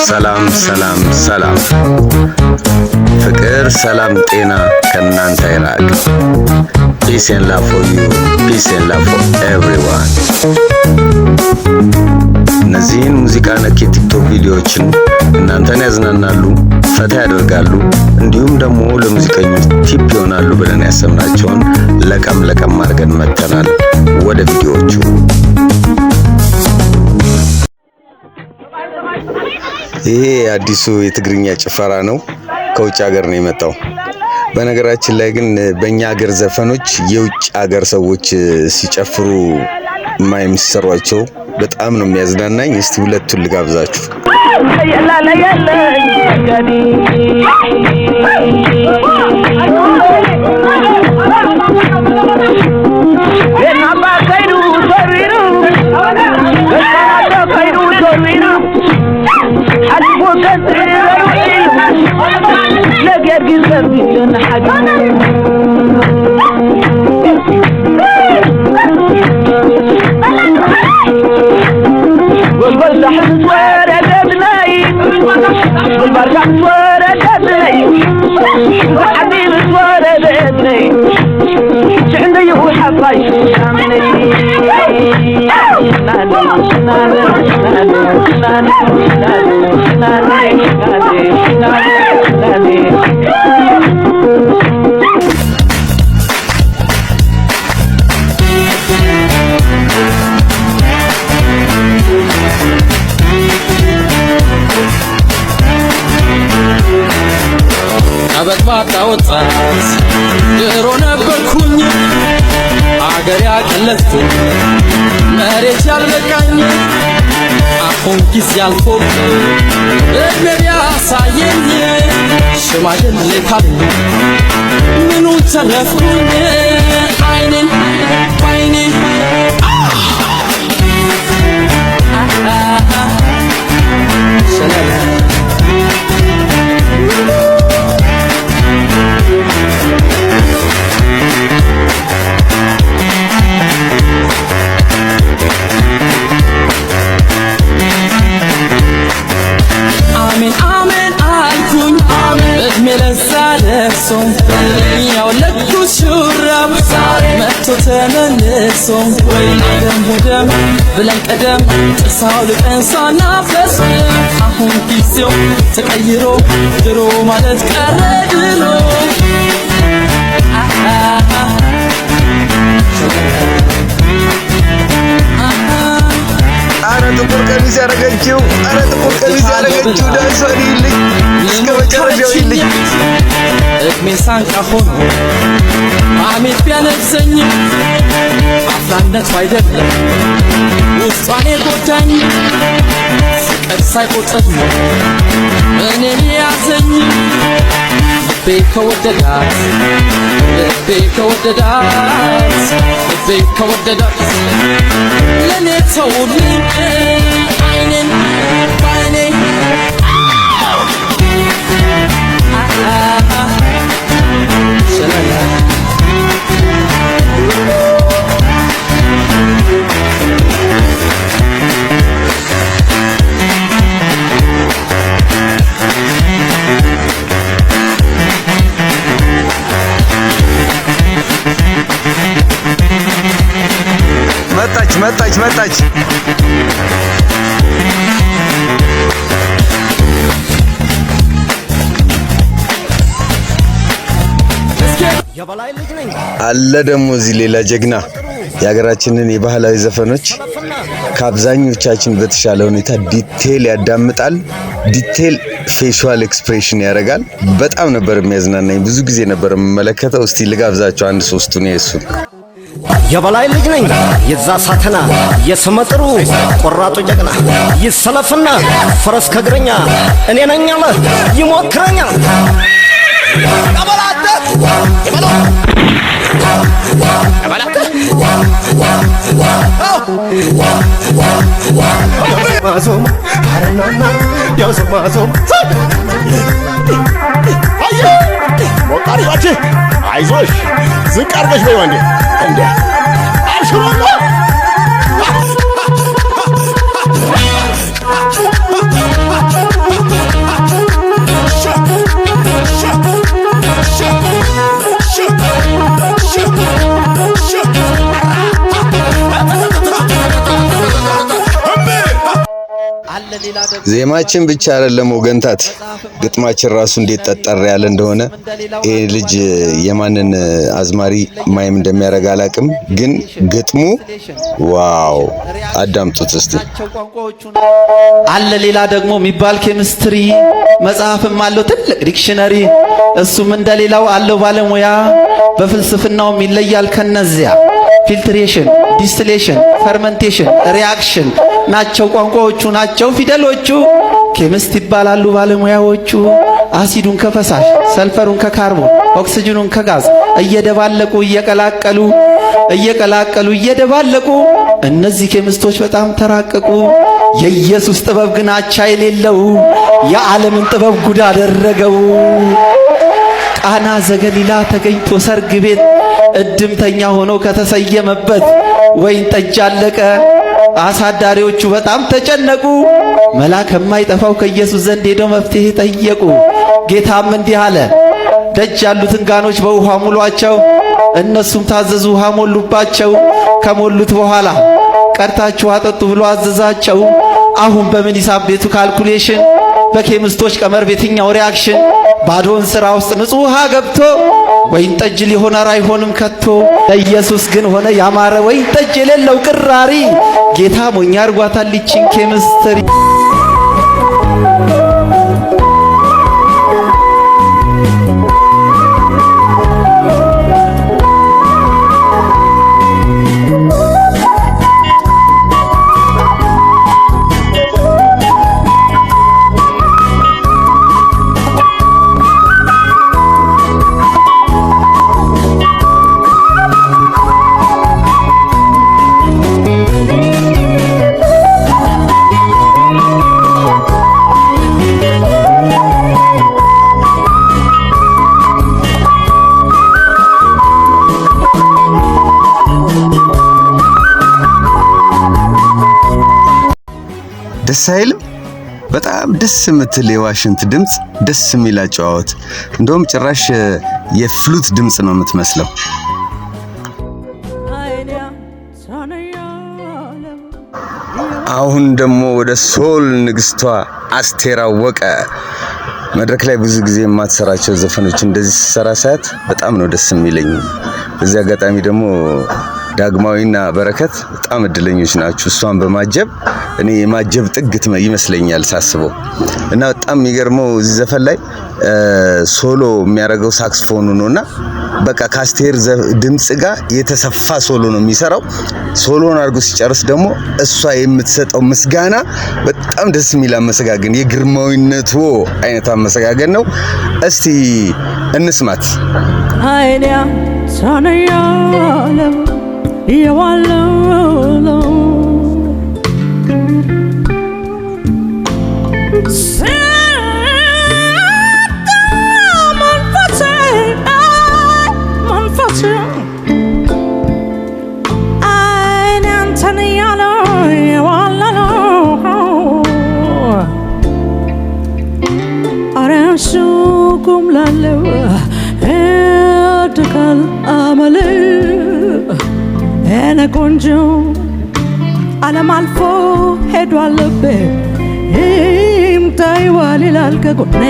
ሰላም ሰላም ሰላም ፍቅር ሰላም ጤና ከናንተ ይራቅ peace and love for you peace and love for everyone እነዚህን ሙዚቃ ነክ የቲክቶክ ቪዲዮዎችን እናንተን ያዝናናሉ ፈታ ያደርጋሉ እንዲሁም ደግሞ ለሙዚቀኞች ቲፕ ይሆናሉ ብለን ያሰብናቸውን ለቀም አድርገን መተናል ወደ ቪዲዮዎቹ ይሄ አዲሱ የትግርኛ ጭፈራ ነው ከውጭ ሀገር ነው የመጣው በነገራችን ላይ ግን በእኛ ሀገር ዘፈኖች የውጭ ሀገር ሰዎች ሲጨፍሩ ማይምሰሯቸው በጣም ነው የሚያዝናናኝ እስቲ ሁለቱን ልጋብዛችሁ ወጣት ድሮ ነበርኩኝ አገር ያቀለጥኩ መሬት ያልበቃኝ አሁን ጊዜ አልፎ እድሜ ያሳየኝ ሽማግሌ ካልኝ ምኑ ተረፍኩኝ አይኔን ባይኔ ያው ለኩስ ሹራብ መጥቶ ተመልሶ ደም ብለን ቀደም ጥሳው ልቀንሳና ፈስ አሁን ጊዜው ተቀይሮ ድሮ ማለት ቀረ ድሮ አረ ጥቁር ቀሚስ ያረገችው ዳንሷን ይልኝ እስከ መጨረሻው ይልኝ እድሜ ሳንቃ ሆኖ አሜት ቢያነግሰኝ አፍላነት አይደለም ውስጧን የጎዳኝ ፍቅር ሳይቆጥር ነው እኔን ያዘኝ ልቤ ከወደዳት ለኔ ተውልኝ አይኔን ባይኔ መጣች አለ ደሞ እዚህ ሌላ ጀግና የሀገራችንን የባህላዊ ዘፈኖች ከአብዛኞቻችን በተሻለ ሁኔታ ዲቴል ያዳምጣል ዲቴል ፌሻል ኤክስፕሬሽን ያደርጋል በጣም ነበር የሚያዝናናኝ ብዙ ጊዜ ነበር መመለከተው እስቲ ልጋብዛቸው አንድ ሶስቱን የሱ የበላይ ልጅ ነኝ የዛ ሳተና የስመጥሩ ቆራጡ ጀግና ይሰለፍና ፈረስ ከግረኛ እኔ ነኝ አለ ይሞክረኛል ወጣሪባች አይዞሽ ዝቅ አርገሽ በይ ወንዴ እንዴ አሽሮማ ዜማችን ብቻ አይደለም ወገንታት ግጥማችን ራሱ እንዴት ጠጠር ያለ እንደሆነ ይሄ ልጅ የማንን አዝማሪ ማይም እንደሚያረጋ አላቅም ግን ግጥሙ ዋው አዳምጡት እስቲ አለ ሌላ ደግሞ የሚባል ኬሚስትሪ መጽሐፍም አለው ትልቅ ዲክሽነሪ እሱም እንደሌላው አለው ባለሙያ በፍልስፍናውም ይለያል ከነዚያ ፊልትሬሽን ዲስቲሌሽን ፈርመንቴሽን ሪአክሽን ናቸው ቋንቋዎቹ ናቸው ፊደሎቹ ኬሚስት ይባላሉ ባለሙያዎቹ አሲዱን ከፈሳሽ ሰልፈሩን ከካርቦን ኦክሲጅኑን ከጋዝ እየደባለቁ እየደባለቁ እነዚህ ኬሚስቶች በጣም ተራቀቁ የኢየሱስ ጥበብ ግን አቻ የሌለው የዓለምን ጥበብ ጉድ አደረገው ቃና ዘገሊላ ተገኝቶ ሰርግ ቤት እድምተኛ ሆኖ ከተሰየመበት ወይን ጠጅ አለቀ አሳዳሪዎቹ በጣም ተጨነቁ መልአክ የማይጠፋው ከኢየሱስ ዘንድ ሄደው መፍትሄ ጠየቁ ጌታም እንዲህ አለ ደጅ ያሉትን ጋኖች በውሃ ሙሏቸው እነሱም ታዘዙ ውሃ ሞሉባቸው ከሞሉት በኋላ ቀርታችሁ አጠጡ ብሎ አዘዛቸው አሁን በምን ሂሳብ ቤቱ ካልኩሌሽን በኬሚስቶች ቀመር ቤትኛው ሪአክሽን ባዶን ስራ ውስጥ ንጹህ ውሃ ገብቶ ወይን ጠጅ ሊሆን አይሆንም ከቶ ለኢየሱስ ግን ሆነ ያማረ ወይን ጠጅ የሌለው ቅራሪ ጌታ ሞኛ አርጓታል ይችን ኬሚስትሪ ደስ አይልም በጣም ደስ የምትል የዋሽንት ድምጽ ደስ የሚል አጨዋወት እንደውም ጭራሽ የፍሉት ድምጽ ነው የምትመስለው አሁን ደግሞ ወደ ሶል ንግስቷ አስቴር አወቀ መድረክ ላይ ብዙ ጊዜ የማትሰራቸው ዘፈኖች እንደዚህ ሲሰራ ሳያት በጣም ነው ደስ የሚለኝ በዚህ አጋጣሚ ደግሞ ዳግማዊና በረከት በጣም እድለኞች ናችሁ እሷን በማጀብ እኔ የማጀብ ጥግት ይመስለኛል ሳስበው እና በጣም የሚገርመው እዚህ ዘፈን ላይ ሶሎ የሚያደርገው ሳክስፎኑ ነውና በቃ ካስቴር ድምጽ ጋር የተሰፋ ሶሎ ነው የሚሰራው ሶሎን አድርጎ ሲጨርስ ደግሞ እሷ የምትሰጠው ምስጋና በጣም ደስ የሚል አመሰጋገን የግርማዊነቱ አይነት አመሰጋገን ነው እስቲ እንስማት አይኔ ሳነያለም የዋለው ሱቁም ላለው እድካል አመል እኔ ቆንጆ ዓለም አልፎ ሄዷል ልቤ ይምታይዋል ይላል ከጎኔ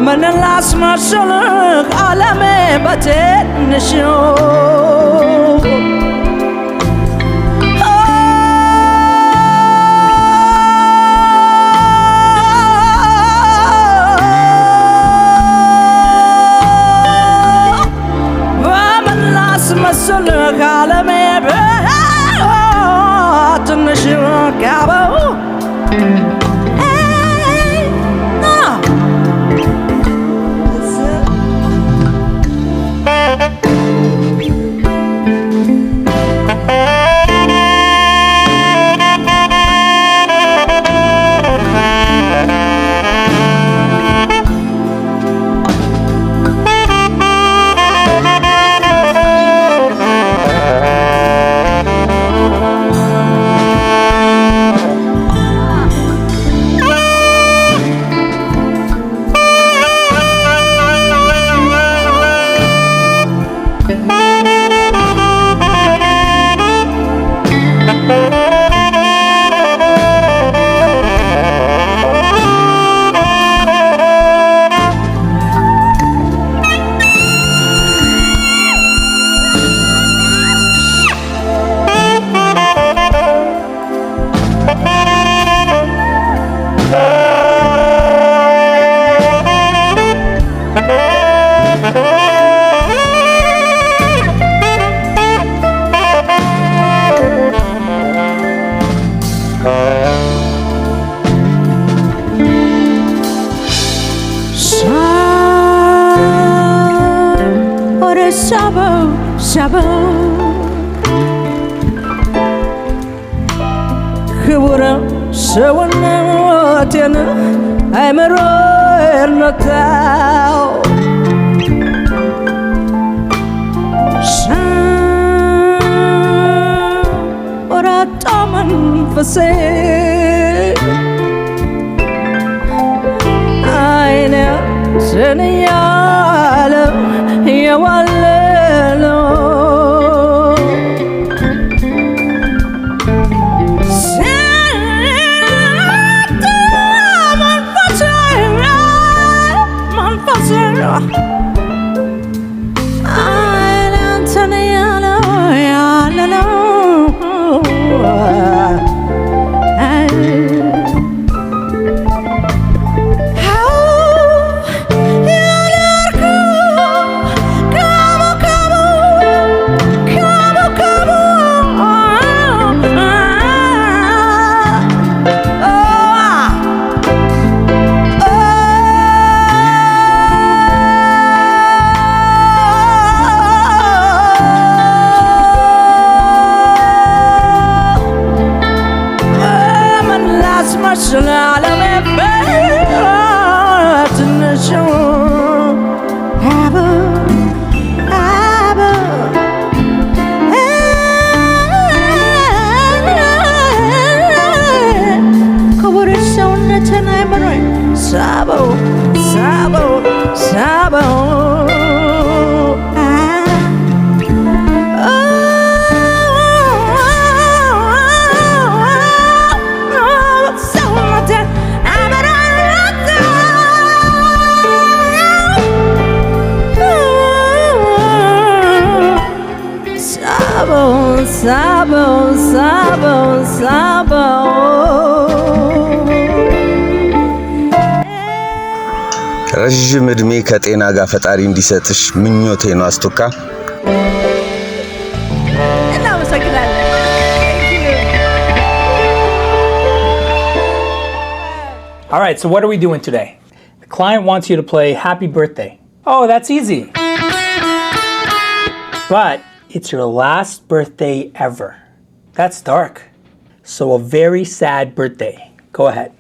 ምን ላስመስልህ ዓለሜ በትንሹ በምን ላስመስልህ ዓለሜ በትንሹ ጋበው Shabbat ክቡር ሰውነቴን አይምሮዬን ነካው ወራጣ መንፈሴ አይኔ ስንያለ የዋለለው Sabo, sabo, sabo. Sabo, sabo, sabo. ረዥም እድሜ ከጤና ጋር ፈጣሪ እንዲሰጥሽ ምኞቴ ነው አስቱካ። All right, so what are we doing today? The client wants you to play Happy Birthday. Oh, that's easy. But it's your last birthday ever. That's dark. So a very sad birthday. Go ahead.